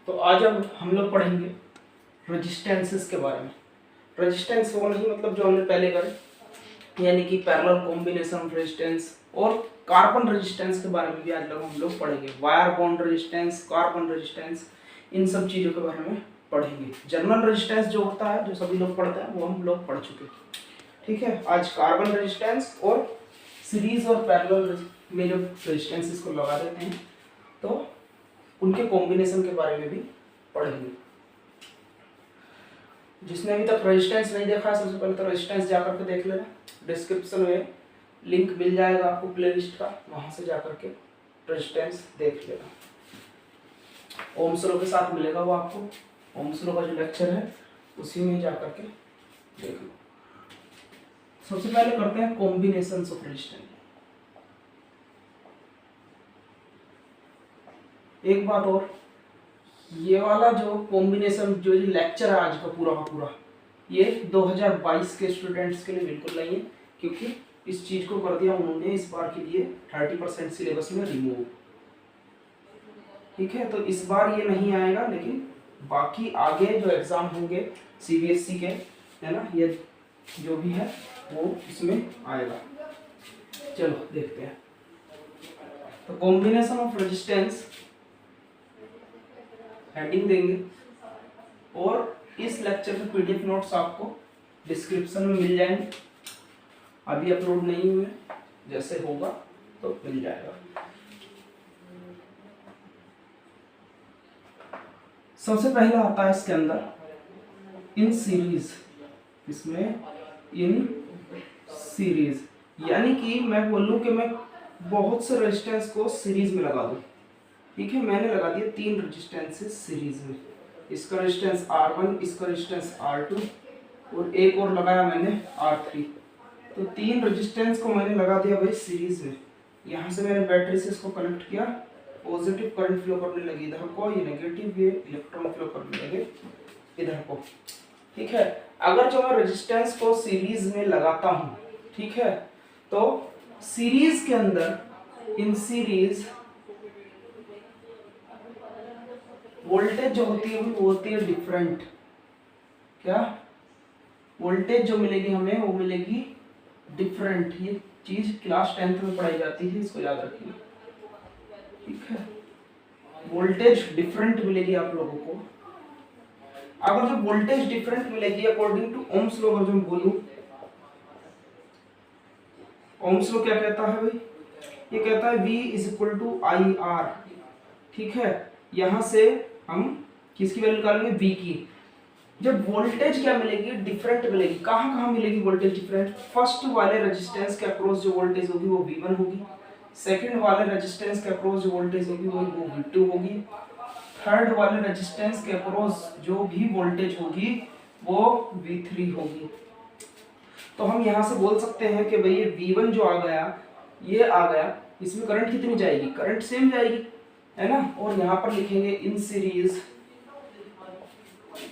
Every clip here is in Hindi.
तो आज अब हम लोग पढ़ेंगे रेजिस्टेंसेस के बारे में। रेजिस्टेंस वो नहीं मतलब जो हमने पहले करे, यानी कि पैरेलल कॉम्बिनेशन ऑफ रेजिस्टेंस और कार्बन रेजिस्टेंस के बारे में भी आज हम लोग पढ़ेंगे। Wire bond resistance, carbon resistance, इन सब चीज़ों के बारे में पढ़ेंगे। जर्नल रेजिस्टेंस जो होता है, जो सभी लोग पढ़ते हैं, वो हम लोग पढ़ चुके। ठीक है, आज कार्बन रेजिस्टेंस और सीरीज और पैरेलल में जो रेजिस्टेंसेस को लगा देते हैं तो उनके कॉम्बिनेशन के बारे में भी पढ़ेंगे। जिसने अभी तक रेजिस्टेंस नहीं देखा है, सबसे पहले तो रेजिस्टेंस जाकर के देख लेना। डिस्क्रिप्शन में लिंक मिल जाएगा आपको प्लेलिस्ट का, वहां से जाकर के रेजिस्टेंस देख लेना। ओम्स लॉ के साथ मिलेगा वो आपको। ओम्स लॉ का जो लेक्चर है उसी में जाकर के देख लो। सबसे पहले करते हैं कॉम्बिनेशंस ऑफ रेजिस्टेंस। एक बात और, ये वाला जो कॉम्बिनेशन जो लेक्चर है आज का पूरा ये 2022 के स्टूडेंट्स के लिए बिल्कुल नहीं है, क्योंकि इस चीज को कर दिया उन्होंने इस बार के लिए 30% सिलेबस में रिमूव। ठीक है, तो इस बार ये नहीं आएगा, लेकिन बाकी आगे जो एग्जाम होंगे सीबीएसई के, है ना, ये जो भी है वो इसमें आएगा। चलो देखते हैं। तो कॉम्बिनेशन ऑफ रेजिस्टेंस हेडिंग देंगे और इस लेक्चर के पीडीएफ नोट्स आपको डिस्क्रिप्शन में मिल जाएंगे। अभी अपलोड नहीं हुए, जैसे होगा तो मिल जाएगा। सबसे पहला आता है इसके अंदर इन सीरीज। इसमें इन सीरीज यानी कि मैं बोलूं कि मैं बहुत से रेजिस्टेंस को सीरीज में लगा दूं। ठीक है, मैंने लगा दिया 3 रेजिस्टेंसेस सीरीज में। इसका रेजिस्टेंस R1, इसका रेजिस्टेंस R2 और एक और लगाया मैंने R3। तो 3 रेजिस्टेंस को मैंने लगा दिया भाई सीरीज में। यहाँ से मैंने बैटरी से इसको कनेक्ट किया, पॉजिटिव करंट फ्लो करने लगी इधर को, ये नेगेटिव, ये इलेक्ट्रॉन फ्लो करने लगे इधर को। ठीक है, अगर जो मैं रेजिस्टेंस को सीरीज में लगाता हूँ, ठीक है, तो सीरीज के अंदर इन सीरीज वोल्टेज जो होती है वो होती है डिफरेंट। क्या वोल्टेज जो मिलेगी हमें वो मिलेगी डिफरेंट। ये चीज क्लास 10th में पढ़ाई जाती है, इसको याद रखिए। ठीक है, वोल्टेज डिफरेंट मिलेगी आप लोगों को। अगर जो वोल्टेज डिफरेंट मिलेगी अकॉर्डिंग टू ओम्स लॉ, अगर जो मैं बोलूं, ओम्स लॉ क्या कहता है भाई? ये कहता है V = IR। ठीक है, यहां से हम किसकी वैल्यू निकालेंगे? V की। जब वोल्टेज क्या मिलेगी? डिफरेंट मिलेगी। कहां मिलेगी वोल्टेज डिफरेंट? फर्स्ट वाले रेजिस्टेंस के अक्रॉस जो वोल्टेज होगी वो V1 होगी, सेकंड वाले रेजिस्टेंस के अक्रॉस जो वोल्टेज होगी वो V2 होगी, थर्ड वाले रेजिस्टेंस के अक्रॉस जो भी वोल्टेज होगी वो V3 होगी। तो हम यहां से बोल सकते हैं कि भाई ये V1 जो आ गया, ये आ गया, इसमें करंट कितनी जाएगी? करंट सेम जाएगी, है ना। और यहाँ पर लिखेंगे इन सीरीज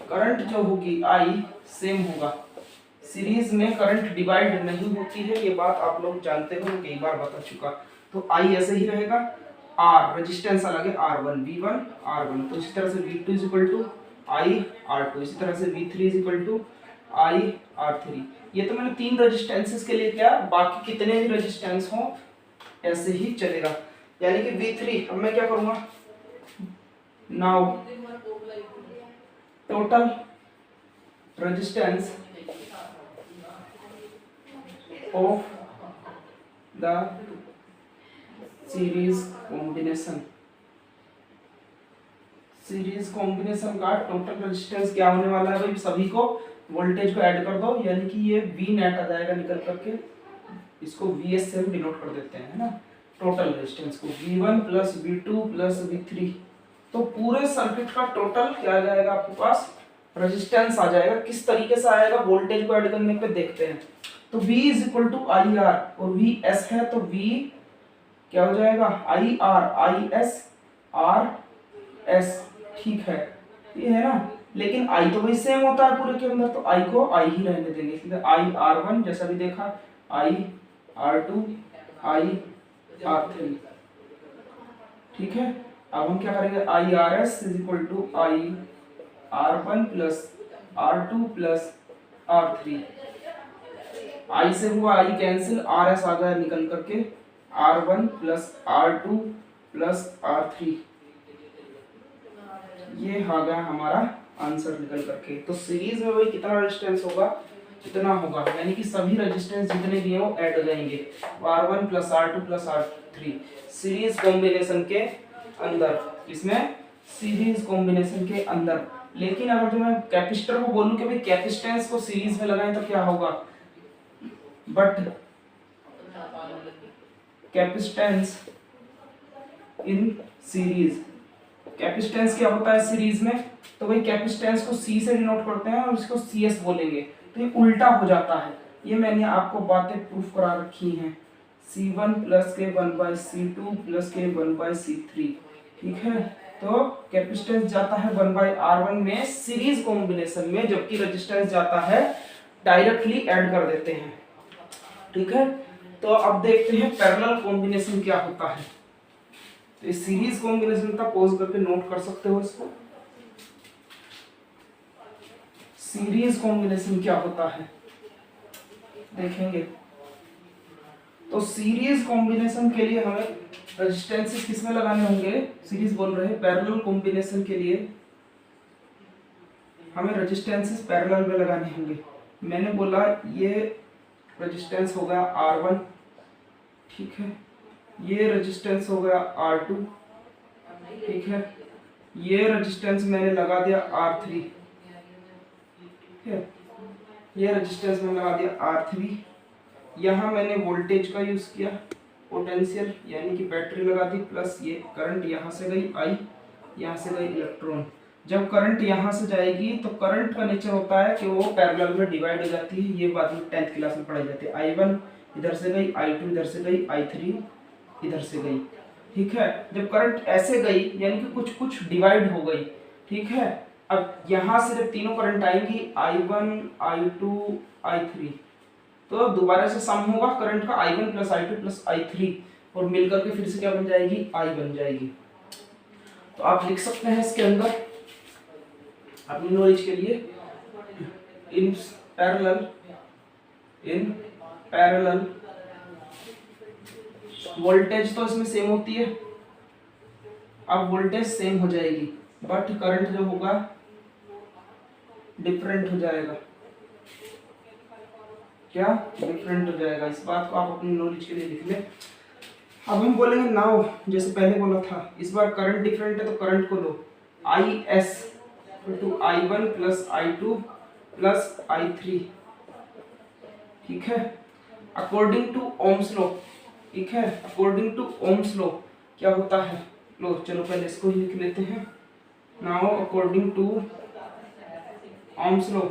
करंट जो होगी I सेम होगा। सीरीज में करंट डिवाइड नहीं होती है, ये बात आप लोग जानते हो, कई बार बता चुका। तो I ऐसे ही रहेगा। R रेजिस्टेंस अलग है, R1 V1 R1, तो इसी तरह से V2 = I R2, इसी तरह से V3 = I R3। ये तो मैंने 3 रेजिस्टेंसेस के लिए किया, बाकी कितने भी रेजिस्टेंस हो ऐसे ही चलेगा। यानी कि V3, अब मैं क्या करूंगा? Now total resistance of the series combination. Series combination का टोटल रेजिस्टेंस क्या होने वाला है भाई? सभी को वोल्टेज को ऐड कर दो, यानी कि ये V नेट आ जाएगा निकल करके। इसको VS से हम डिनोट कर देते हैं, है ना, टोटल रेजिस्टेंस को V1 + V2 + V3। तो पूरे सर्किट का टोटल क्या आ जाएगा आपके पास? रेजिस्टेंस आ जाएगा। किस तरीके से आएगा? वोल्टेज को ऐड करने पे देखते हैं। तो V = IR और VS है, तो V क्या हो जाएगा? IR IS RS। ठीक है, ये है ना, लेकिन I तो वही सेम होता है पूरे के अंदर, तो I को I ही रहने देंगे। ठीक है, I R1 जैसा भी देखा, I R2 I R3। ठीक है, अब हम क्या करेंगे, I R S is equal to I R one plus R two plus R three. I से हुआ आई कैंसिल, आर एस आ गया निकल करके, R one plus R two plus R three, ये आ गया हमारा आंसर निकल करके। तो सीरीज में वही कितना रेजिस्टेंस होगा, इतना होगा, यानी कि सभी रेजिस्टेंस जितने भी हैं वो ऐड हो जाएंगे, R one plus R two plus R three series combination के अंदर, इसमें सीरीज कॉम्बिनेशन के अंदर। लेकिन अगर जो मैं कैपेसिटर को बोलूं कि भाई कैपेसिटेंस को सीरीज में लगाएं तो क्या होगा, but capacitance in series, capacitance क्या होता है सीरीज में, तो वही कैपेसिटेंस को सी से डिनोट करते हैं और इसको सी एस बोलेंगे, तो ये उल्टा हो जाता है। ये मैंने आपको बातें प्रूफ करा रखी हैं, C1 प्लस के 1/C2 प्लस के 1/C3, ठीक है। तो कैपेसिटेंस जाता है 1/R1 में सीरीज कॉम्बिनेशन में, जबकि रेजिस्टेंस जाता है डायरेक्टली ऐड कर देते हैं, ठीक है। तो अब देखते हैं पैरेलल कॉम्बिनेशन क्या होता है। तो इस सीरीज कॉम्बिनेशन का पॉज करके नोट कर सकते हो इसको। सीरीज कॉम्बिनेशन क्या होता है देखेंगे। तो सीरीज कॉम्बिनेशन के लिए हमें रेजिस्टेंसेस किसमें लगाने होंगे, सीरीज बोल रहे हैं, पैरेलल कॉम्बिनेशन के लिए हमें रेजिस्टेंसेस पैरेलल में लगाने होंगे। मैंने बोला ये रेजिस्टेंस हो गया R1, ठीक है, ये रेजिस्टेंस हो गया R2, ठीक है, ये रेजिस्टेंस मैंने लगा दिया R3, ठीक है, ये रेजिस्टेंस मैंने लगा दिया R3। यहाँ मैंने वोल्टेज का यूज किया, पोटेंशियल यानी कि बैटरी लगा दी, प्लस ये करंट यहाँ से गई आई, यहाँ से गई इलेक्ट्रॉन। जब करंट यहाँ से जाएगी तो करंट का नेचर होता है कि वो पैरेलल में डिवाइड हो जाती है, ये बात में 10th क्लास में पढ़ाई जाती है। I1 इधर से गई, I2 इधर से गई, I3 इधर से गई, ठीक है। जब करंट ऐसे गई यानी कि कुछ कुछ डिवाइड हो गई, ठीक है। अब यहाँ से जब तीनों करंट आएंगी I1 I2 I3, तो दोबारा से सम होगा करंट का I1 plus I2 plus I3 और मिलकर के फिर से क्या बन जाएगी, I बन जाएगी। तो आप लिख सकते हैं इसके अंदर अपनी नॉलेज के लिए, इन पैरेलल वोल्टेज तो इसमें सेम होती है, अब वोल्टेज सेम हो जाएगी बट करंट जो होगा डिफरेंट हो जाएगा। क्या डिफरेंट हो जाएगा, इस बात को आप अपनी नॉलेज के लिए लिख लें। अब हम बोलेंगे नाउ, जैसे पहले बोला था, इस बार करंट डिफरेंट है तो करंट को लो, IS to I1 plus I2 plus I3, ठीक है, अकॉर्डिंग टू ओम्स लॉ, ठीक है, अकॉर्डिंग टू ओम्स लॉ क्या होता है, लो चलो पहले इसको ही लिख लेते हैं। Now according to Ohm's law,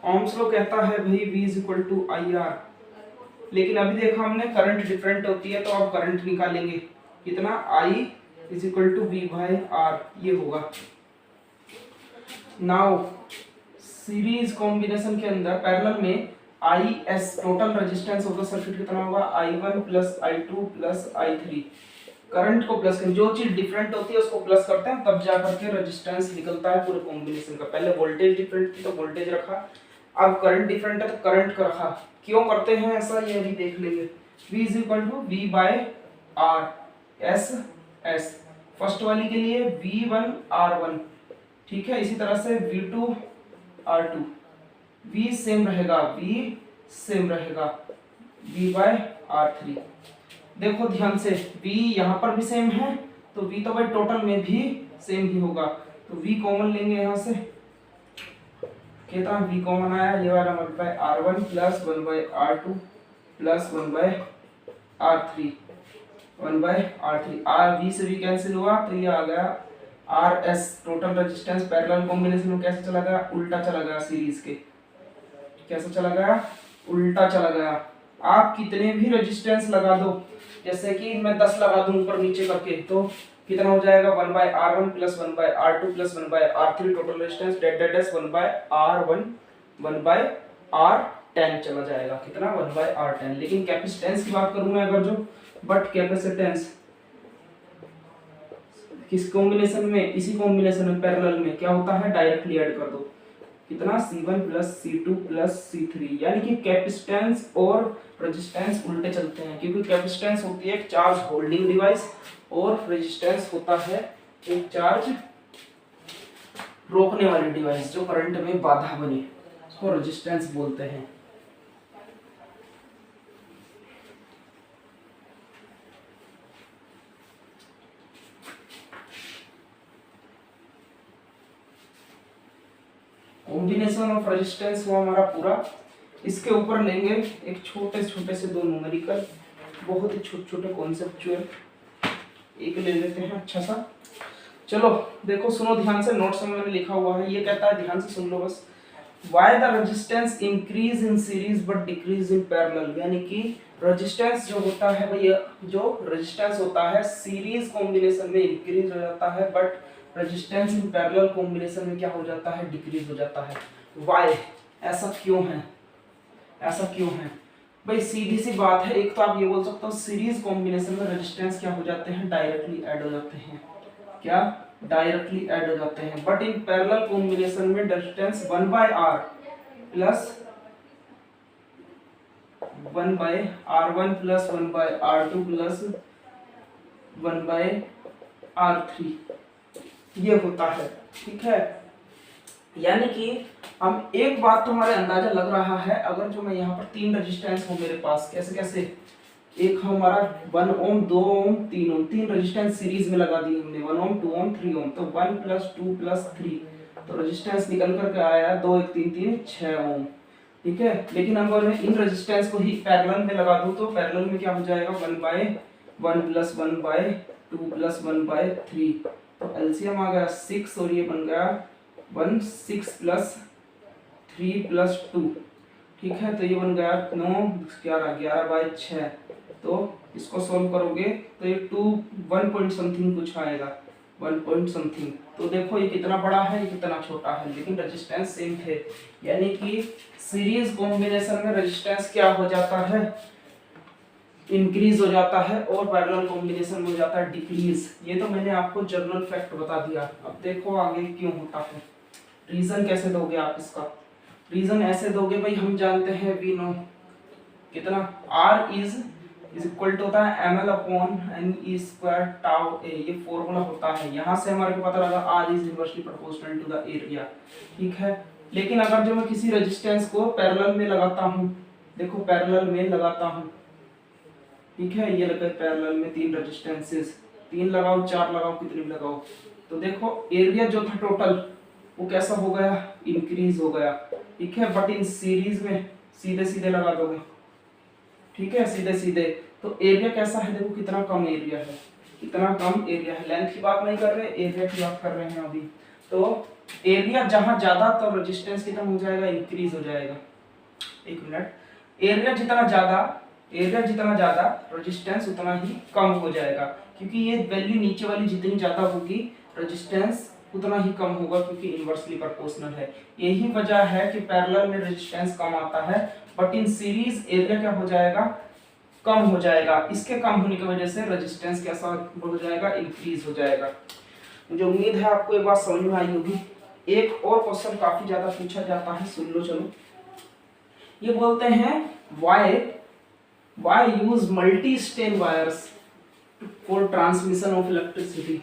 Ohm's law कहता है भाई V is equal to IR, लेकिन अभी देखा हमने करंट डिफरेंट होती है तो आप करंट निकालेंगे कितना, I is equal to V by R, ये होगा। नाउ सीरीज कॉम्बिनेशन के अंदर पैरेलल में IS total resistance of the circuit कितना होगा, I1 plus I2 plus I3। Current को प्लस करें, जो चीज डिफरेंट होती है उसको प्लस करते हैं तब जा करके रेजिस्टेंस निकलता है पूरे कॉम्बिनेशन का। पहले वोल्टेज डिफरेंट थी तो वोल्टेज रखा, अब करंट डिफरेंट है तो करंट का रखा। क्यों करते हैं ऐसा ये भी देख लेंगे। V is equal to V by R S S, first वाली के लिए V1 R1, ठीक है, इसी तरह से V2 R2, V सेम रहेगा, V सेम रहेगा, V बाय R3। देखो ध्यान से V यहाँ पर भी सेम है तो V तो भाई टोटल में भी सेम ही होगा, तो V कॉमन लेंगे यहाँ से, कितना V कॉमन आया, ये वाला 1 by R1 plus 1 by R2 plus 1 by R3, 1 by R3, R V से V कैंसिल हुआ तो ये आ गया RS, total resistance parallel combination में कैसे चला गया, उल्टा चला गया, सीरीज के कैसे चला गया, उल्टा चला गया। आप कितने भी रेजिस्टेंस लगा दो, जैसे कि मैं 10 लगा दूं ऊपर नीचे करके, तो कितना हो जाएगा 1 by R1 plus 1 by R2 plus 1 by R3, total resistance डेड 1 बाय R1 1 बाय R10 चला जाएगा, कितना 1 बाय R10। लेकिन कैपेसिटेंस की बात करूं मैं अगर जो, बट कैपेसिटेंस किस कॉम्बिनेशन में, इसी कॉम्बिनेशन में पैरेलल में क्या होता है, डायरेक्टली ऐड कर दो, कितना C1 plus C2 plus C3, यानी कि कैपेसिटेंस और रेजिस्टेंस उल्टे चलते हैं, क्योंकि कैपेसिटेंस होती है एक चार्ज होल्डिंग डिवाइस और रेजिस्टेंस होता है एक चार्ज रोकने वाली डिवाइस जो करंट में बाधा बने, उसको रेजिस्टेंस बोलते हैं। कॉम्बिनेशन ऑफ रेजिस्टेंस हुआ हमारा पूरा। इसके ऊपर लेंगे एक छोटे छोटे से दो न्यूमेरिकल, बहुत ही छोटे छोटे कॉन्सेप्चुअल, एक ले लेते हैं अच्छा सा। चलो देखो सुनो ध्यान से, नोट्स में मैंने लिखा हुआ है, ये कहता है ध्यान से सुन लो बस। Why the resistance increase in series but decrease in parallel, यानी कि रेजिस्टेंस जो होता है भैया, जो रेजिस्टेंस होता है सीरीज कॉम्बिनेशन में इंक्रीज हो जाता है, but resistance in parallel combination में क्या हो जाता है, डिक्रीज हो जाता है। वाई, ऐसा क्यों है, ऐसा क्यों है भाई? सीधी सी बात है, एक तो आप ये बोल सकते हो सीरीज कॉम्बिनेशन में रेजिस्टेंस क्या हो जाते हैं, डायरेक्टली ऐड हो जाते हैं, क्या डायरेक्टली ऐड हो जाते हैं, बट इन पैरेलल कॉम्बिनेशन में resistance 1/R plus 1/R1 plus 1/R2 plus 1/R3 ये होता है, ठीक है। यानी कि हम एक बात तो हमारे अंदाजा लग रहा है, अगर जो मैं यहाँ पर तीन रेजिस्टेंस हो मेरे पास, कैसे कैसे, एक हमारा 1 ओम 2 ओम 3 ओम, तीन रेजिस्टेंस सीरीज में लगा दिए हमने, 1 ओम 2 ओम 3 ओम, तो 1 प्लस 2 प्लस 3, तो रेजिस्टेंस निकल करके आया 2 1 3 3 6 ओम, ठीक है। लेकिन अगर मैं इन रेजिस्टेंस को ही पैरेलल में लगा दूं तो पैरेलल में क्या हो जाएगा, 1/1 प्लस 1/2 प्लस 1/3, तो एलसीएम आ गया 6 और ये बन गया 1 6 प्लस 3 प्लस 2, ठीक है। तो ये बन गया 9 11 11/6, तो इसको सॉल्व करोगे तो ये 1 पॉइंट समथिंग कुछ आएगा, 1 पॉइंट समथिंग। तो देखो ये कितना बड़ा है, ये कितना छोटा है, लेकिन रेजिस्टेंस सेम थे। यानी कि सीरीज कॉम्बिनेशन में रेजिस्टेंस क्या हो जाता है, इंक्रीज हो जाता है, और पैरेलल कॉम्बिनेशन में हो जाता है डिक्रीज। ये तो मैंने आपको जनरल फैक्ट बता दिया। अब देखो आगे क्यों होता है, रीजन कैसे दोगे आप इसका, रीजन ऐसे दोगे भाई, हम जानते हैं वी नो कितना R इज इक्वल टू होता है ml/n² टाउ a, ये फॉर्मूला होता है। यहाँ से हमारे को पता लगा R is inversely proportional to the area, ठीक है। लेकिन अगर जो मैं किसी रेजिस्टेंस को पैरेलल में लगाता हूँ, देखो पैरेलल में लगाता हूँ, ठीक है, ये लगे पैरेलल में तीन रेजिस्टेंसेस, 3 लगाओ 4 लगाओ कितनी भी लगाओ, तो देखो एरिया जो था टोटल वो कैसा हो गया, इंक्रीज हो गया, ठीक है। बट इन सीरीज में सीधे सीधे लगा दोगे, ठीक है, सीधे सीधे, तो एरिया कैसा है, देखो कितना कम एरिया है, कितना कम एरिया है। लेंथ की बात नहीं कर रहे, एरिया की बात कर रहे हैं अभी। तो एरिया जहां ज्यादा तो रेजिस्टेंस कितना हो जाएगा, इंक्रीज हो जाएगा। एक मिनट, एरिया जितना ज्यादा रेजिस्टेंस उतना ही कम हो जाएगा, क्योंकि ये वैल्यू नीचे वाली जितनी ज्यादा होगी रेजिस्टेंस उतना ही कम होगा, क्योंकि इनवर्सली प्रोपोर्शनल है। यही वजह है कि पैरेलल में रेजिस्टेंस कम आता है, बट इन सीरीज एरिया क्या हो जाएगा, कम हो जाएगा। इसके कम होने की वजह से रेजिस्टेंस कैसा हो जाएगा, इंक्रीज हो जाएगा। मुझे उम्मीद है आपको एक बात समझ में आई होगी। एक और क्वेश्चन काफी ज्यादा पूछा जाता है, सुन लो चलो। ये बोलते हैं why use multi-stain wires for transmission of electricity?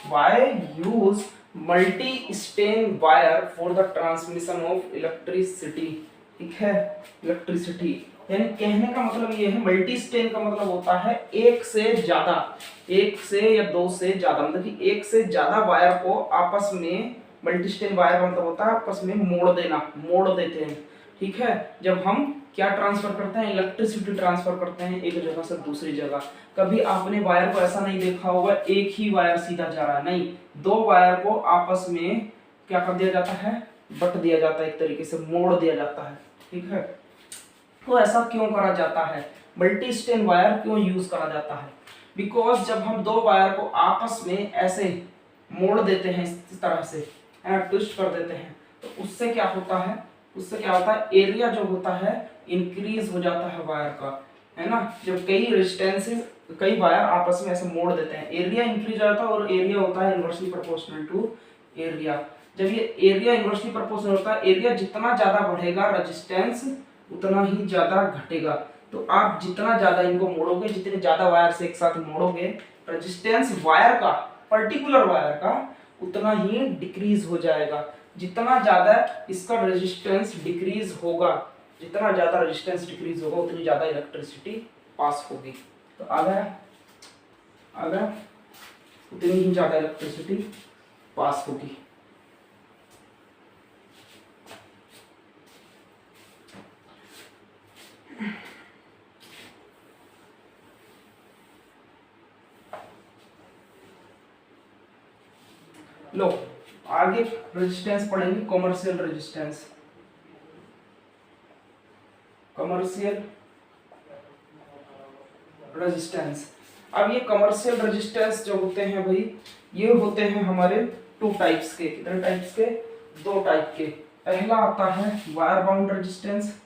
Why use multi-stain wire for the transmission of electricity? ठीक है, इलेक्ट्रिसिटी, यानी कहने का मतलब ये है, मल्टी स्टेन का मतलब होता है एक से ज्यादा, एक से या दो से ज्यादा, मतलब कि एक से ज्यादा वायर को आपस में, मल्टी स्टेन वायर का मतलब होता है आपस में मोड़ देना, मोड़ देते हैं, ठीक है। जब हम क्या ट्रांसफर करते हैं, इलेक्ट्रिसिटी ट्रांसफर करते हैं एक जगह से दूसरी जगह। कभी आपने वायर को ऐसा नहीं देखा होगा एक ही वायर सीधा जा रहा है, नहीं, दो वायर को आपस में क्या कर दिया जाता है, बट दिया जाता है, एक तरीके से मोड़ दिया जाता है, ठीक है। तो ऐसा क्यों करा जाता है, मल्टी स्टेन वायर क्यों यूज करा जाता है? बिकॉज जब हम दो वायर को आपस में ऐसे मोड़ देते हैं, इस तरह से ट्विस्ट कर देते हैं, तो उससे क्या होता है, उससे क्या होता है, एरिया जो होता है इंक्रीज हो जाता है वायर का, है ना। जब कई रेजिस्टेंसेस कई वायर आपस में ऐसे मोड़ देते हैं, एरिया इंक्रीज होता है और एरिया होता है इनवर्सली प्रोपोर्शनल टू एरिया। जब ये एरिया इनवर्सली प्रोपोर्शनल होता है, एरिया जितना ज्यादा बढ़ेगा रेजिस्टेंस उतना ही ज्यादा घटेगा। तो आप जितना ज्यादा इनको मोड़ोगे, जितने ज्यादा वायर से एक साथ मोड़ोगे, रेजिस्टेंस वायर का, पर्टिकुलर वायर का उतना ही डिक्रीज हो जाएगा। जितना ज्यादा इसका रेजिस्टेंस डिक्रीज होगा, जितना ज्यादा रेजिस्टेंस डिक्रीज होगा उतनी ज्यादा इलेक्ट्रिसिटी पास होगी। तो अगर उतनी ही ज्यादा इलेक्ट्रिसिटी पास होगी। लो आगे रेजिस्टेंस पढ़ेंगे, कॉमर्शियल रेजिस्टेंस। कमर्शियल रेजिस्टेंस, अब ये कमर्शियल रेजिस्टेंस जो होते हैं भाई, ये होते हैं हमारे टू टाइप्स के। कितने टाइप्स के? दो टाइप के। पहला आता है वायर बाउंड रेजिस्टेंस,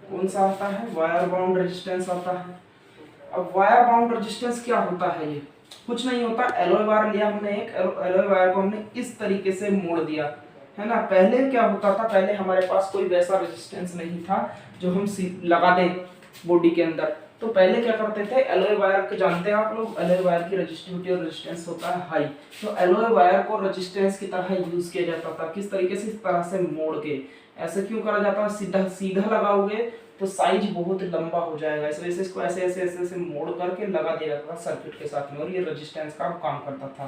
कौन सा आता है? वायर बाउंड रेजिस्टेंस आता है। अब वायर बाउंड रेजिस्टेंस क्या होता है? ये कुछ नहीं होता, एलॉय वायर लिया हमने, एक एलॉय वायर को हमने इस तरीके से मोड़ दिया, है ना। पहले क्या होता था, पहले हमारे पास कोई वैसा रेजिस्टेंस नहीं था जो हम लगा दें बॉडी के अंदर। तो पहले क्या करते थे, एलॉय वायर को जानते हैं आप लोग, एलॉय वायर की रेजिस्टिविटी और रेजिस्टेंस होता है हाई। तो एलॉय वायर को रेजिस्टेंस की तरह यूज किया जाता था। किस तरीके से? इस तरह से मोड़ के। ऐसे क्यों करा जाता है? सीधा सीधा लगाओगे तो साइज बहुत लंबा हो जाएगा, इस वजह से इसको ऐसे ऐसे ऐसे ऐसे मोड़ करके लगा दिया जाता था सर्किट के साथ में, और ये रेजिस्टेंस का काम करता था,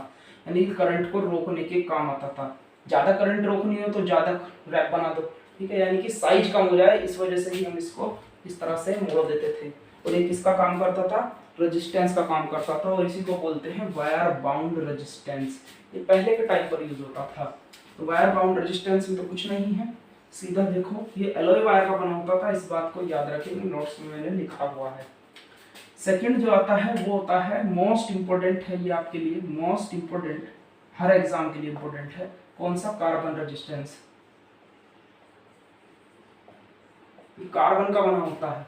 यानी कि करंट को रोकने के काम आता था। ज्यादा करंट रोकनी हो तो ज्यादा रैप बना दो, ठीक है, यानी कि साइज कम हो जाए, इस वजह से ही हम इसको इस तरह से मोड़ देते थे। और ये किसका काम करता था? रेजिस्टेंस का काम करता था, और इसी को बोलते हैं वायर बाउंड रेजिस्टेंस। ये पहले के टाइप पर यूज होता था। तो वायर बाउंड रेजिस्टेंस में तो कुछ नहीं है, सीधा देखो ये एलॉय वायर का बना होता था, इस बात को याद रखेंगे, नोट्स में मैंने लिखा हुआ है। सेकंड जो आता है वो होता है, मोस्ट इंपोर्टेंट है ये आपके लिए, मोस्ट इंपोर्टेंट, हर एग्जाम के लिए इंपोर्टेंट है। कौन सा? Carbon resistance. कार्बन का बना होता है,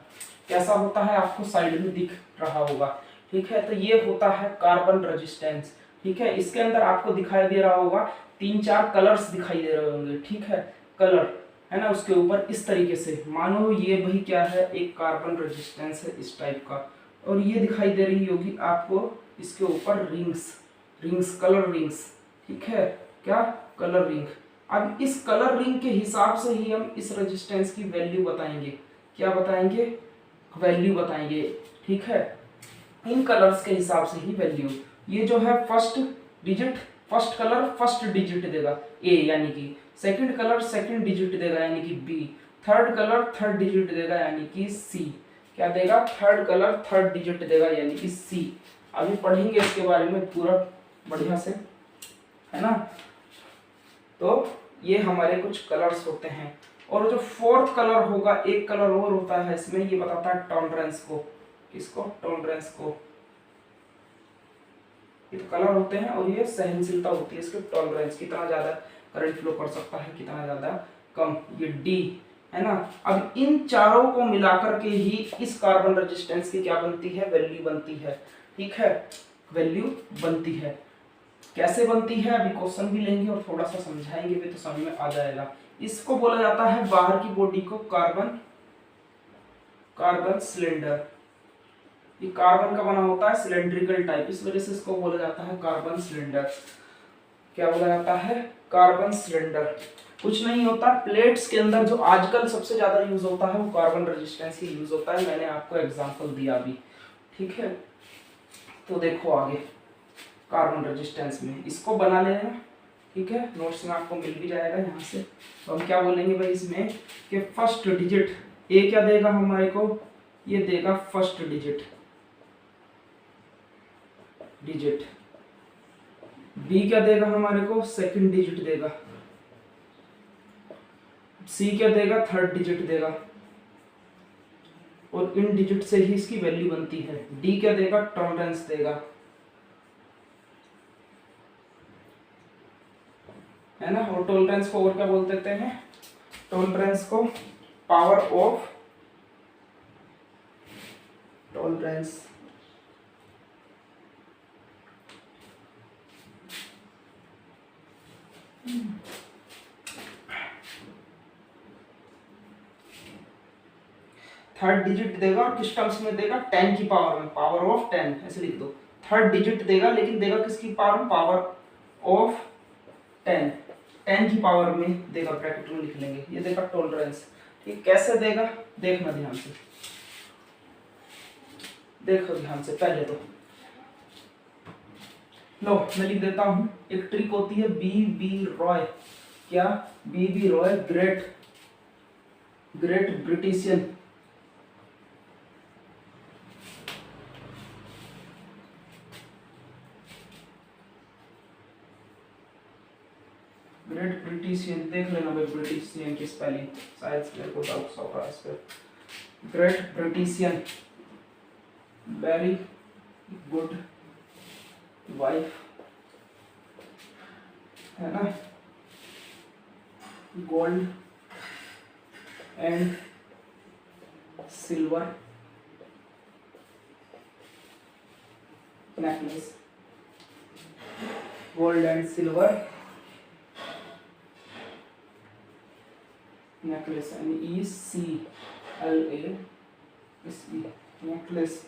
कैसा होता है आपको साइड में दिख रहा होगा, ठीक है। तो ये होता है कार्बन रेजिस्टेंस, ठीक है। इसके अंदर आपको दिखाई दे रहा होगा, 3-4 कलर्स दिखाई दे रहे होंगे, ठीक है, कलर है ना, उसके ऊपर इस तरीके से। मानो ये भाई क्या है, एक कार्बन रेजिस्टेंस है इस टाइप का, और ये दिखाई दे रही होगी आपको इसके ऊपर रिंग्स, रिंग्स, कलर रिंग्स, ठीक है, क्या? Colour ring. अब इस कलर रिंग के हिसाब से ही हम इस रेजिस्टेंस की वैल्यू बताएंगे। क्या बताएंगे? वैल्यू बताएंगे, ठीक है, इन कलर्स के हिसाब से ही वैल्यू। ये जो है first digit, first colour first digit देगा ए, यानी कि सेकंड कलर सेकंड डिजिट देगा यानी कि B, third colour third digit देगा यानी कि सी। क्या देगा? थर्ड कलर थर्ड डिजिट देगा यानी कि सी। अभी पढ़ेंगे इसके बारे में पूरा बढ़िया से, है ना। तो ये हमारे कुछ कलर्स होते हैं, और जो फोर्थ कलर होगा, एक कलर और होता है इसमें, ये बताता है टॉलरेंस को। किसको? टॉलरेंस को। ये तो कलर होते हैं, और ये सहनशीलता होती है इसके, टॉलरेंस, कितना ज्यादा करंट फ्लो कर सकता है, कितना ज्यादा कम, ये डी, है ना। अब इन चारों को मिलाकर के ही इस कार्बन रेजिस्टेंस की क्या बनती है? वैल्यू बनती है, ठीक है, वैल्यू बनती है। कैसे बनती है अभी क्वेश्चन भी लेंगे और थोड़ा सा समझाएंगे भी, तो समझ में आ जाएगा। इसको बोला जाता है बाहर की बॉडी को कार्बन, कार्बन सिलेंडर। ये कार्बन का बना होता है सिलेंड्रिकल टाइप, इस वजह से इसको बोला जाता है कार्बन सिलेंडर। क्या बोला जाता है? Carbon cylinder. कुछ नहीं होता, प्लेट्स के अंदर जो आजकल सबसे ज्यादा यूज होता है वो कार्बन रेजिस्टेंस ही यूज होता है, मैंने आपको एग्जांपल दिया अभी, ठीक है। तो देखो आगे कार्बन रेजिस्टेंस में इसको बना लेना, ठीक है, नोट्स में आपको मिल भी जाएगा यहाँ से। तो हम क्या बोलेंगे भाई इसमें कि फर्स्ट डिजिट ए क्या देगा हमारे को? ये देगा फर्स्ट डिजिट, डिजिट। बी क्या देगा हमारे को? सेकंड डिजिट देगा। सी क्या देगा? थर्ड डिजिट देगा, और इन डिजिट से ही इसकी वैल्यू बनती है। डी क्या देगा? टॉलरेंस देगा, है ना। और टॉलरेंस को और क्या बोल देते हैं? टॉलरेंस को power of tolerance third digit देगा और किस टर्म्स में देगा, 10 की पावर में, पावर ऑफ 10 ऐसे लिख दो। थर्ड डिजिट देगा लेकिन देगा किसकी पावर में, पावर ऑफ 10, 10 की पावर में देगा, ब्रैकेट में लिख लेंगे। ये देगा टॉलरेंस। ठीक, कैसे देगा देखना ध्यान से, देखो ध्यान से। पहले तो लो मैं लिख देता हूं, एक ट्रिक होती है बी बी रॉय। क्या, B B Roy great Britain देख लेना भाई, ब्रिटिशियन की स्पेलिंग शायद मेरे को डाउट हो रहा है इस पे। Great britishian, very good wife, है ना, gold and silver necklace, gold and silver necklace, NECLASE necklace,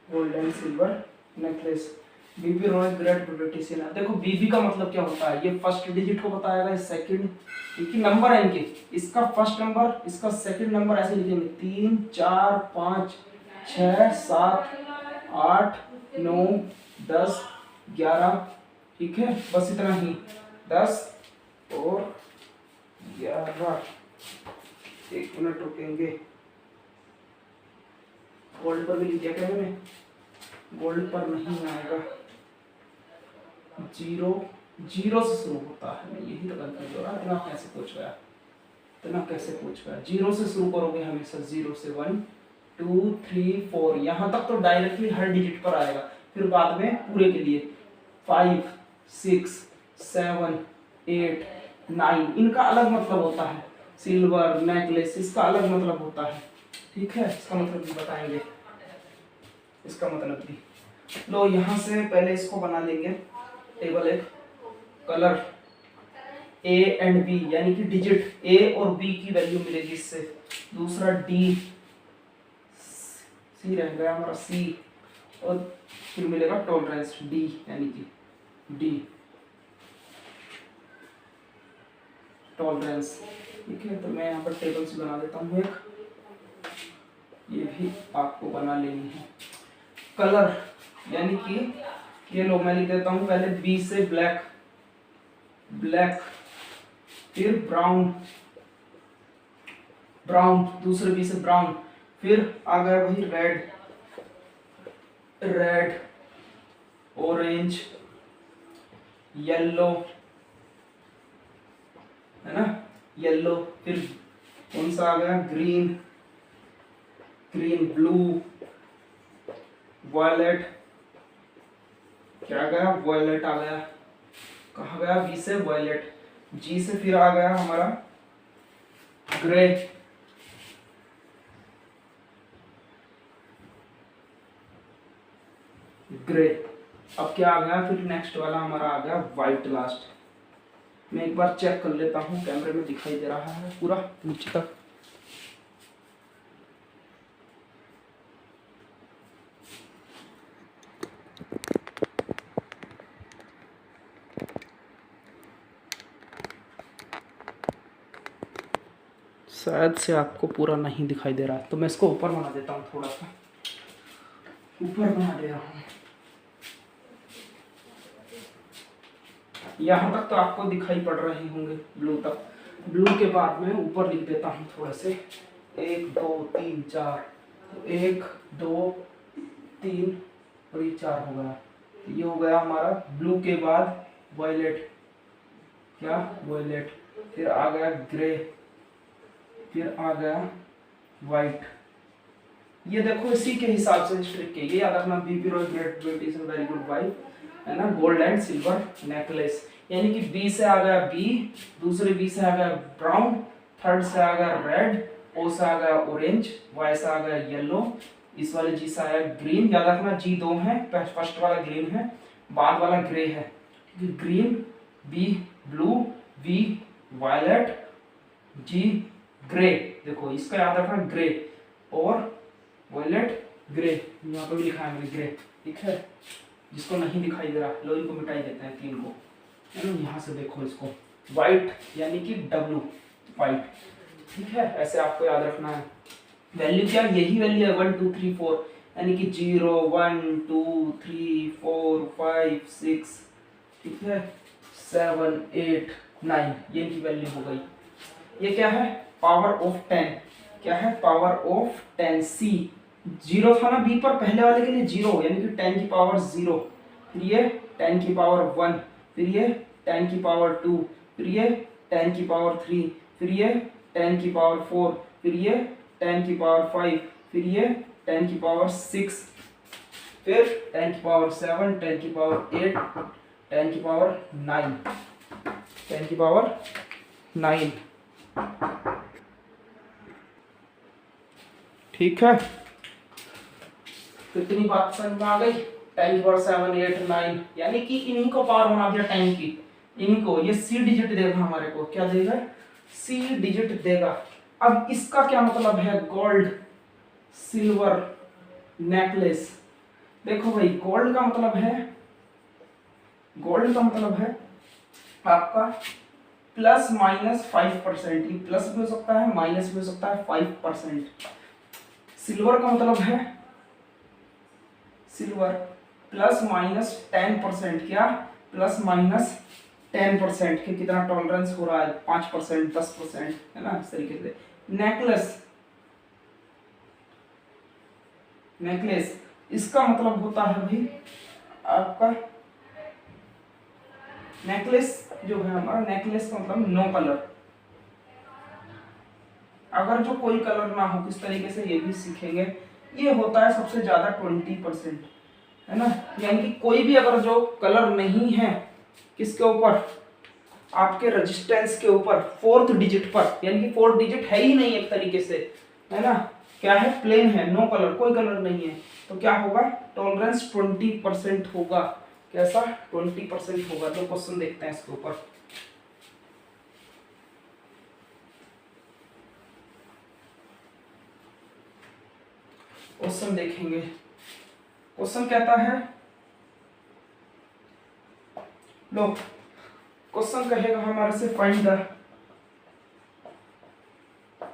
gold and silver necklace. BB Roy great britishian. देखो बीबी का मतलब क्या होता है, ये फर्स्ट डिजिट को बताएगा, सेकंड, क्योंकि नंबर है इनके, इसका फर्स्ट नंबर, इसका सेकंड नंबर, ऐसे लिखेंगे 3 4 5 6 7 8 9 10 11। ठीक है, बस इतना ही, 10 और 11। एक मिनट रुकेंगे, गोल्ड पर भी लिख दिया क्या मैंने, गोल्ड पर नहीं आएगा, 0 से शुरू होता है, मैं यही तो कंफ्यूज हो रहा है, इतना कैसे पूछ गया, 0 से शुरू करोगे हमेशा, 0 से 1 2 3 4 यहाँ तक तो डायरेक्टली हर डिजिट पर आएगा, फिर बाद में पूरे के लिए 5 6 7 8 9 इनका अलग मतलब होता है, सिल्वर नेकलेस इसका अलग मतलब होता है। ठीक है, इसका मतलब भी बताएंगे, इसका मतलब भी। लो यहाँ से पहले इसको बना लेंगे टेबल, एक कलर A एंड B, यानी कि डिजिट A और B की वैल्यू मिलेगी इससे। दूसरा D, C रह गया हमारा C, और फिर मिलेगा टॉलरेंस D, यानी कि D टॉलरेंस। ठीक है, तो मैं यहाँ पर टेबल्स बना देता हूँ एक, ये भी आपको बना लेनी है। कलर यानी कि ये लो मैं लिख देता हूँ पहले B से ब्लैक, फिर ब्राउन, दूसरे B से ब्राउन, फिर आ गया वही रेड, ऑरेंज, येलो, है ना, येलो, फिर कौन सा आ गया, ग्रीन, ब्लू, वायलेट, क्या गया, वायलेट आ गया, कहा गया बी से वायलेट, जी से फिर आ गया हमारा ग्रे, अब क्या आ गया, फिर नेक्स्ट वाला हमारा आ गया व्हाइट लास्ट। मैं एक बार चेक कर लेता हूँ, कैमरे में दिखाई दे रहा है पूरा नीचे तक, शायद से आपको पूरा नहीं दिखाई दे रहा है, तो मैं इसको ऊपर बना देता हूँ, थोड़ा सा ऊपर बना दे रहा हूँ। यहाँ तक तो आपको दिखाई पड़ रहे होंगे, ब्लू तक। ब्लू के बाद में ऊपर लिख देता हूँ थोड़े से, 1 2 3 4, 1 2 3 और ये 4 हो गया। ये हो गया हमारा ब्लू के बाद वायलेट, क्या वायलेट, फिर आ गया ग्रे, फिर आ गया वाइट। ये देखो इसी के हिसाब से स्ट्रिक के, ये याद रखना, BB Roy great britishian very good wife, है ना, गोल्ड एंड सिल्वर नेकलेस, यानी कि बी से आ गया बी, दूसरे बी से आ गया ब्राउन, थर्ड से आ गया रेड, ओ से आ गया ऑरेंज, वाई से आ गया येलो, इस वाले जी से आया ग्रीन। याद रखना जी दो है, फर्स्ट वाला ग्रीन है, बाद वाला ग्रे है। Green, B blue, V violet, G grey. देखो इसका याद रखना ग्रे और वायलेट ग्रे, यहाँ पे भी लिखा है ग्रे, ठीक है। जिसको नहीं दिखाई दे रहा लो इनको मिटाई देते हैं तीन को, है ना। यहाँ से देखो इसको व्हाइट यानी कि डब्लू व्हाइट, ठीक है। ऐसे आपको याद रखना है। वैल्यू क्या, यही वैल्यू है 1 2 3 4, यानी कि 0 1 2 3 4 5 6, ठीक है, 7 8 9, ये इनकी वैल्यू हो गई। ये क्या है, पावर ऑफ 10। क्या है, पावर ऑफ 10। सी जीरो था ना बी पर, पहले वाले के लिए जीरो, यानी कि 10 की पावर 0, फिर ये 10 की पावर 1, फिर ये 10 की पावर 2, फिर ये 10 की पावर 3, फिर ये 10 की पावर 4, फिर ये 10 की पावर 5, फिर ये 10 की पावर 6, फिर 10 की पावर 7, 10 की पावर 8, 10 की पावर 9, 10 की पावर 9, ठीक है। कितनी बात समझ में आ गई, 10 की पावर 7 8 9, यानी कि इन्हीं को पावर बना दिया 10 की, इन्हीं को। ये सी डिजिट देगा हमारे को, क्या देगा, सी डिजिट देगा। अब इसका क्या मतलब है, गोल्ड सिल्वर नेकलेस। देखो भाई गोल्ड का मतलब है, गोल्ड का मतलब है आपका प्लस माइनस 5%, ये प्लस भी हो सकता है माइनस भी हो सकता है 5%। सिल्वर का मतलब है, सिल्वर प्लस माइनस 10%, क्या प्लस माइनस 10% के कितना टॉलरेंस हो रहा है, 5% 10%, है ना, इस तरीके से। नेकलेस, नेकलेस इसका मतलब होता है भाई आपका, नेकलेस जो है हमारा, नेकलेस का मतलब नो कलर। अगर जो कोई कलर ना हो किस तरीके से, ये भी सीखेंगे। ये होता है सबसे ज्यादा 20%, है ना, यानी कि कोई भी अगर जो कलर नहीं है किसके ऊपर, आपके रेजिस्टेंस के ऊपर, फोर्थ डिजिट पर, यानी कि फोर्थ डिजिट है ही नहीं एक तरीके से, है ना, क्या है, प्लेन है, नो कलर, कोई कलर नहीं है, तो क्या होगा, टॉलरेंस 20% होगा। कैसा, 20% होगा। तो क्वेश्चन देखते हैं इसके ऊपर। क्वेश्चन देखेंगे, क्वेश्चन कहता है, लो क्वेश्चन कहेगा हमारे से find the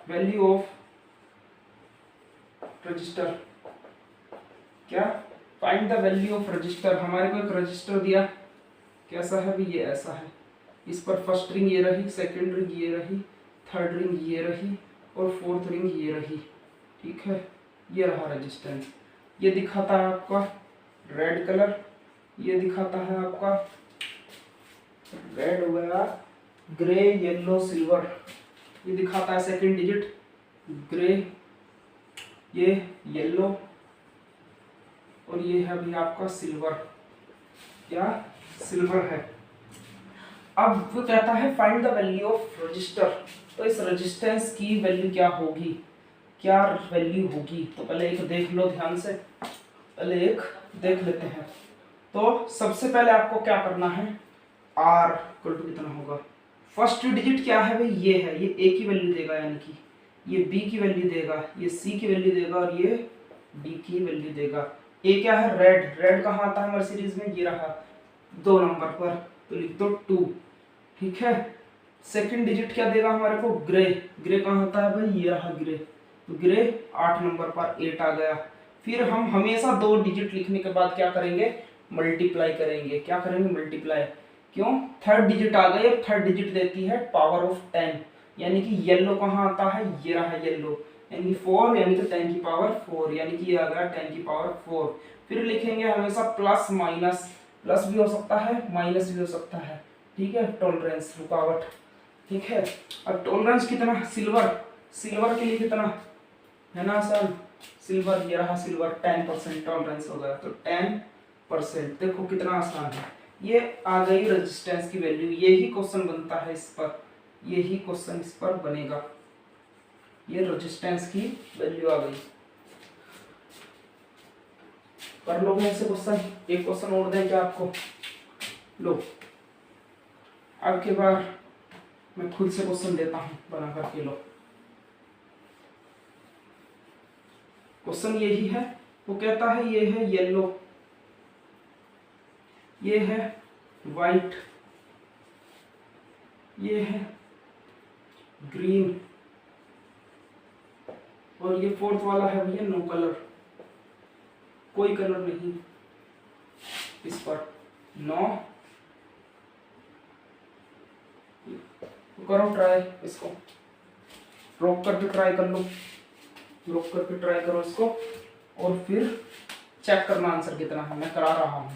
value of register. क्या, find the value of register. हमारे को एक रजिस्टर दिया, कैसा है भी, ये ऐसा है। इस पर फर्स्ट रिंग ये रही, सेकंड रिंग ये रही, थर्ड रिंग ये रही और फोर्थ रिंग ये रही, ठीक है। ये रहा रेजिस्टेंस। ये दिखाता है आपका रेड कलर, ये दिखाता है आपका रेड हो गया, ग्रे येलो सिल्वर, ये दिखाता है सेकंड डिजिट ग्रे, ये येलो, और ये है अभी आपका सिल्वर, क्या सिल्वर है। अब वो कहता है find the value of register. तो इस रेजिस्टेंस की वैल्यू क्या होगी, क्या वैल्यू होगी। तो पहले एक देख लो ध्यान से, पहले एक देख लेते हैं। तो सबसे पहले आपको क्या करना है, आर इक्वल टू कितना होगा, फर्स्ट डिजिट क्या है भाई, ये है, ये ए की वैल्यू देगा, यानी कि ये बी की वैल्यू देगा, ये सी की वैल्यू देगा और ये डी की वैल्यू देगा। ए क्या है, रेड, रेड कहाँ आता है हमारी सीरीज में, ये रहा 2 नंबर पर, तो लिख दो 2, ठीक है। सेकंड डिजिट क्या देगा हमारे को, ग्रे, ग्रे कहाँ होता है भाई, ये रहा ग्रे, तो ग्रे 8 नंबर पर 8 आ गया। फिर हम हमेशा 2 डिजिट लिखने के बाद क्या करेंगे, मल्टीप्लाई करेंगे। क्या करेंगे, मल्टीप्लाई। क्यों, थर्ड डिजिट आ गई, और थर्ड डिजिट देती है पावर ऑफ 10, यानी कि येलो कहाँ आता है, ये रहा येलो, यानी 4, यानी कि 10 की पावर 4, यानी कि ये आ गया 10 की पावर 4। फिर लिखेंगे हमेशा प्लस माइनस, प्लस भी हो सकता है माइनस भी हो सकता है, ठीक है। टॉलरेंस रुकावट, ठीक है। अब टॉलरेंस कितना, सिल्वर, सिल्वर के लिए कितना है ना सर, सिल्वर ये रहा सिल्वर, 10% टॉलरेंस हो गया, तो 10%। देखो कितना आसान है, ये आ गई रेजिस्टेंस की वैल्यू। यही क्वेश्चन बनता है इस पर, यही क्वेश्चन इस पर बनेगा। ये रेजिस्टेंस की वैल्यू आ गई। कर लो ऐसे क्वेश्चन, एक क्वेश्चन और देंगे आपको। लो अब के बार मैं खुद से क्वेश्चन देता हूं बना करके। लो क्वेश्चन यही है, वो कहता है ये है येलो, ये है वाइट, ये है ग्रीन, और ये फोर्थ वाला है भैया नो कलर, कोई कलर नहीं इस पर, नो। करो ट्राई इसको, रोक करके ट्राई कर लो, रोक करके ट्राई करो इसको, और फिर चेक करना आंसर कितना है। मैं करा रहा हूं।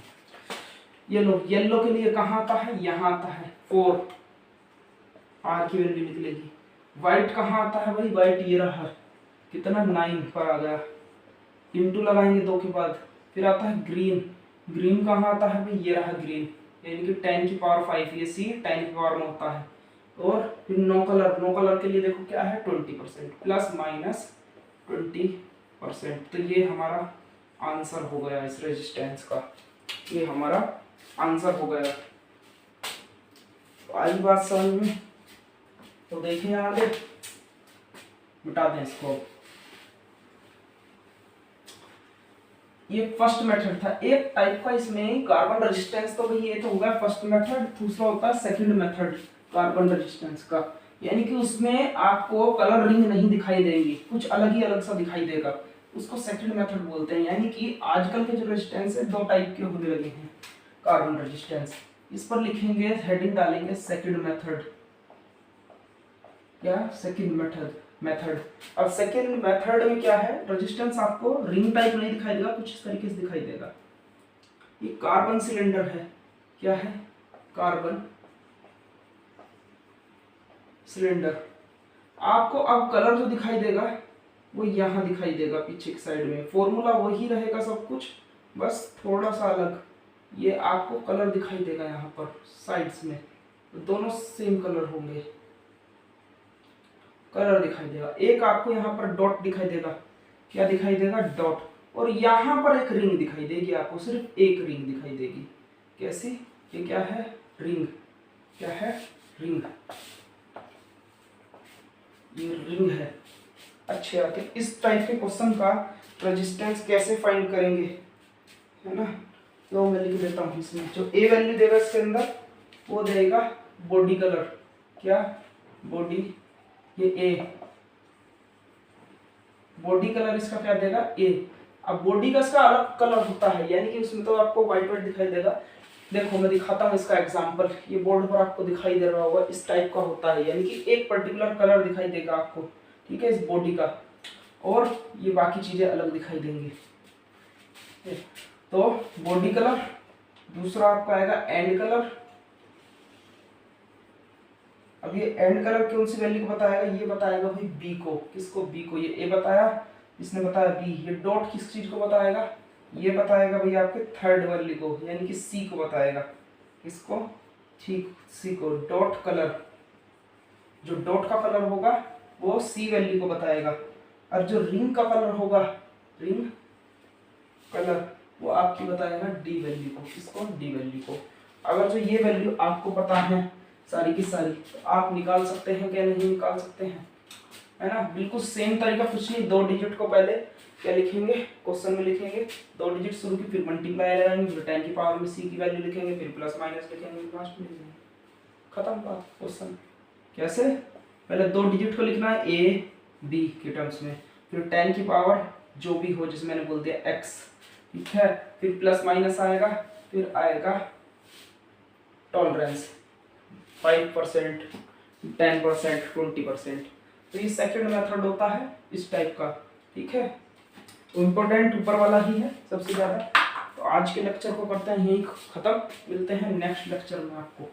ये लो येलो के लिए कहाँ आता है, यहाँ आता है 4, आर की वैल्यू निकलेगी। व्हाइट कहाँ आता है भाई, व्हाइट ये रहा, कितना 9 पर आ गया, इंटू लगाएंगे 2 के बाद। फिर आता है ग्रीन, ग्रीन कहाँ आता है भाई, ये रहा ग्रीन, यानी कि 10 की पावर 5, ये सी 10 की पावर में होता है। और फिर नो कलर, नो कलर के लिए देखो क्या है 20%, प्लस माइनस 20%। तो ये हमारा आंसर हो गया इस रेजिस्टेंस का, ये हमारा आंसर हो गया। तो आई बात समझ में? तो देखें आगे, मिटा दें इसको। ये फर्स्ट मेथड था, एक टाइप का इसमें कार्बन रेजिस्टेंस। तो भाई ये तो होगा फर्स्ट मेथड, दूसरा होता है सेकंड मेथड कार्बन रेजिस्टेंस का, यानी कि उसमें आपको कलर रिंग नहीं दिखाई देंगी, कुछ अलग ही अलग सा दिखाई देगा, उसको सेकंड मेथड बोलते हैं। यानी कि आजकल के जो रेजिस्टेंस है 2 टाइप के होने लगे हैं कार्बन रेजिस्टेंस। इस पर लिखेंगे, हेडिंग डालेंगे सेकंड मेथड, क्या सेकंड मेथड। अब सेकंड मेथड में क्या है, रेजिस्टेंस आपको रिंग टाइप नहीं दिखाई देगा, कुछ इस तरीके से दिखाई देगा। ये कार्बन सिलेंडर है, क्या है, कार्बन सिलेंडर। आपको अब कलर जो दिखाई देगा वो यहाँ दिखाई देगा पीछे की साइड में, फॉर्मूला वही रहेगा सब कुछ, बस थोड़ा सा अलग। ये आपको कलर दिखाई देगा यहाँ पर साइड्स में, दोनों सेम कलर होंगे, कलर दिखाई देगा। एक आपको यहाँ पर डॉट दिखाई देगा, क्या दिखाई देगा, डॉट। और यहाँ पर एक रिंग दिखाई देगी आपको, सिर्फ एक रिंग दिखाई देगी। कैसी, ये क्या है, रिंग, क्या है, रिंग, ये रिंग है। अच्छा, तो इस टाइप के क्वेश्चन का रेजिस्टेंस कैसे फाइंड करेंगे, है ना। तो मैं लिख देता हूँ इसमें, जो ए वैल्यू देगा इसके अंदर वो देगा बॉडी कलर, क्या, बॉडी, ये ए, बॉडी कलर इसका क्या देगा, ए। अब बॉडी का इसका अलग कलर होता है, यानी कि उसमें तो आपको व्हाइट व्हाइट दिखाई देगा। देखो मैं दिखाता हूँ इसका एग्जांपल, ये बोर्ड पर आपको दिखाई दे रहा होगा, इस टाइप का होता है, यानी कि एक पर्टिकुलर कलर दिखाई देगा आपको, ठीक है, इस बॉडी का, और ये बाकी चीजें अलग दिखाई देंगी। तो बॉडी कलर, दूसरा आपका आएगा एंड कलर। अब ये एंड कलर कौन सी वैल्यू को बताएगा, ये बताएगा भाई बी को, किसको, बी को। ये ए बताया, इसने बताया बी। ये डॉट किस चीज को बताएगा, ये बताएगा भाई आपके थर्ड वैल्यू को, यानी कि सी को बताएगा, किसको, ठीक, सी को। डॉट कलर, जो डॉट का कलर होगा वो सी वैल्यू को बताएगा, और जो रिंग का कलर होगा, रिंग कलर, वो आपकी बताएगा डी वैल्यू को, किसको, डी वैल्यू को। अगर जो ये वैल्यू आपको पता है सारी की सारी, तो आप निकाल सकते हैं, क्या नहीं निकाल सकते हैं, है ना। बिल्कुल सेम तरीका, कुछ नहीं, 2 डिजिट को पहले क्या लिखेंगे, क्वेश्चन में लिखेंगे 2 डिजिट शुरू की, फिर मल्टीप्लाई लगाएंगे, फिर 10 की पावर में सी की वैल्यू लिखेंगे, फिर प्लस माइनस लिखेंगे, लास्ट में लिखेंगे, खत्म बात क्वेश्चन। कैसे, पहले 2 डिजिट को लिखना है ए बी के टर्म्स में, फिर 10 की पावर जो भी हो, जैसे मैंने बोल दिया एक्स, ठीक है, फिर प्लस माइनस आएगा, फिर आएगा टॉलरेंस 5%, 10%, 20%। तो ये सेकंड मेथड होता है इस टाइप का, ठीक है। इम्पोर्टेंट ऊपर वाला ही है सबसे ज्यादा। तो आज के लेक्चर को करते हैं यही खत्म, मिलते हैं नेक्स्ट लेक्चर में आपको।